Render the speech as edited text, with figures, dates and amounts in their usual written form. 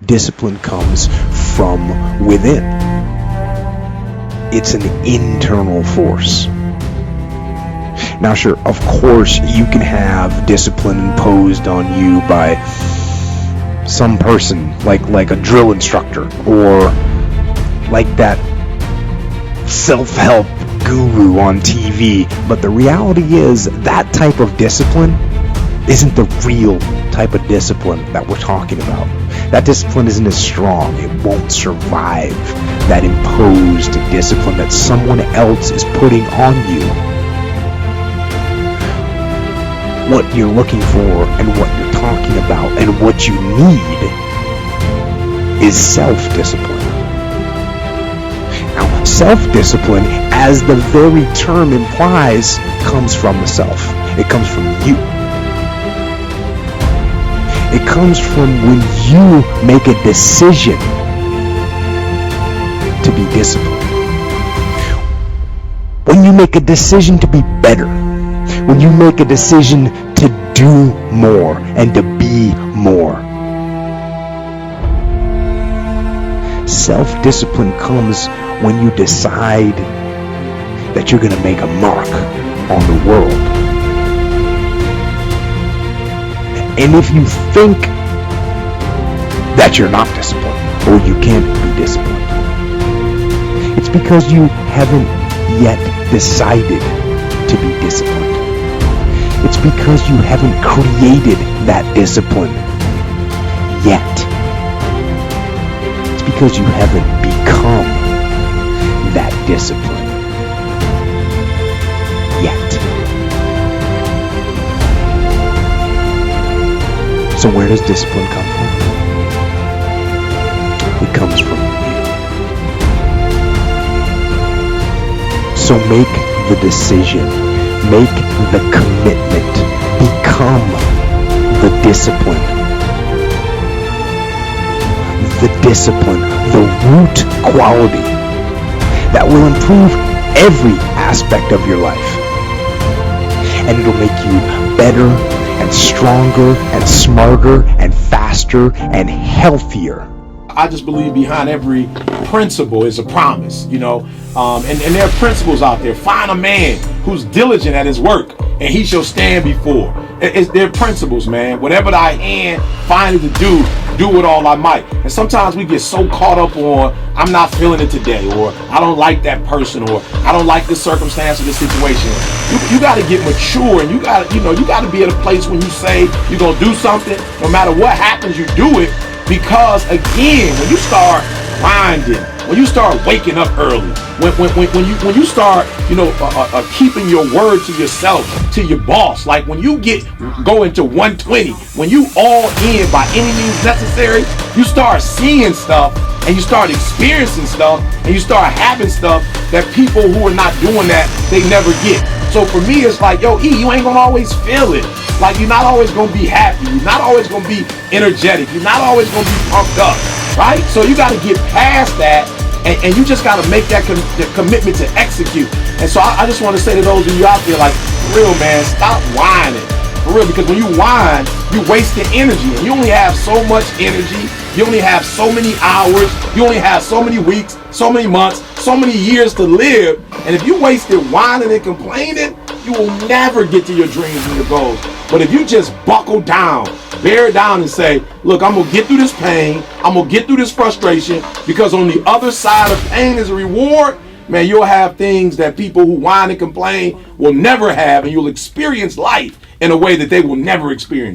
Discipline comes from within. It's an internal force. Now, sure, of course, you can have discipline imposed on you by some person, like a drill instructor, or like that self-help guru on TV. But the reality is that type of discipline isn't the real type of discipline that we're talking about. That discipline isn't as strong. It won't survive that imposed discipline that someone else is putting on you. What you're looking for and what you're talking about and what you need is self-discipline. Now, self-discipline, as the very term implies, comes from the self. It comes from you. It comes from when you make a decision to be disciplined. When you make a decision to be better. When you make a decision to do more and to be more. Self-discipline comes when you decide that you're going to make a mark on the world. And if you think that you're not disciplined or you can't be disciplined, it's because you haven't yet decided to be disciplined. It's because you haven't created that discipline yet. It's because you haven't become that discipline yet. So where does discipline come from? It comes from you. So make the decision. Make the commitment. Become the discipline. The discipline, the root quality that will improve every aspect of your life. And it'll make you better and stronger and smarter and faster and healthier. I just believe behind every principle is a promise, and there are principles out there. Find a man who's diligent at his work, and he shall stand before. They're principles, man. Whatever thy hand findeth to do with all thy might. And sometimes we get so caught up on, I'm not feeling it today, or I don't like that person, or I don't like this circumstance or this situation. You got to get mature, and you got to be at a place when you say you're gonna do something, no matter what happens, you do it. Because again, when you start grinding, when you start waking up early, when you start, keeping your word to yourself, to your boss, like when you go into 120, when you all in by any means necessary, you start seeing stuff and you start experiencing stuff and you start having stuff that people who are not doing that, they never get. So for me, it's like, yo, you ain't gonna always feel it. Like, you're not always gonna be happy. You're not always gonna be energetic. You're not always gonna be pumped up, right? So you gotta get past that, and you just gotta make that commitment to execute. And so I just want to say to those of you out there, like, for real, man, stop whining. For real, because when you whine, you waste the energy, and you only have so much energy. You only have so many hours. You only have so many weeks, so many months, so many years to live. And if you wasted whining and complaining, you will never get to your dreams and your goals. But if you just buckle down, bear down and say, look, I'm going to get through this pain. I'm going to get through this frustration, because on the other side of pain is a reward. Man, you'll have things that people who whine and complain will never have, and you'll experience life in a way that they will never experience.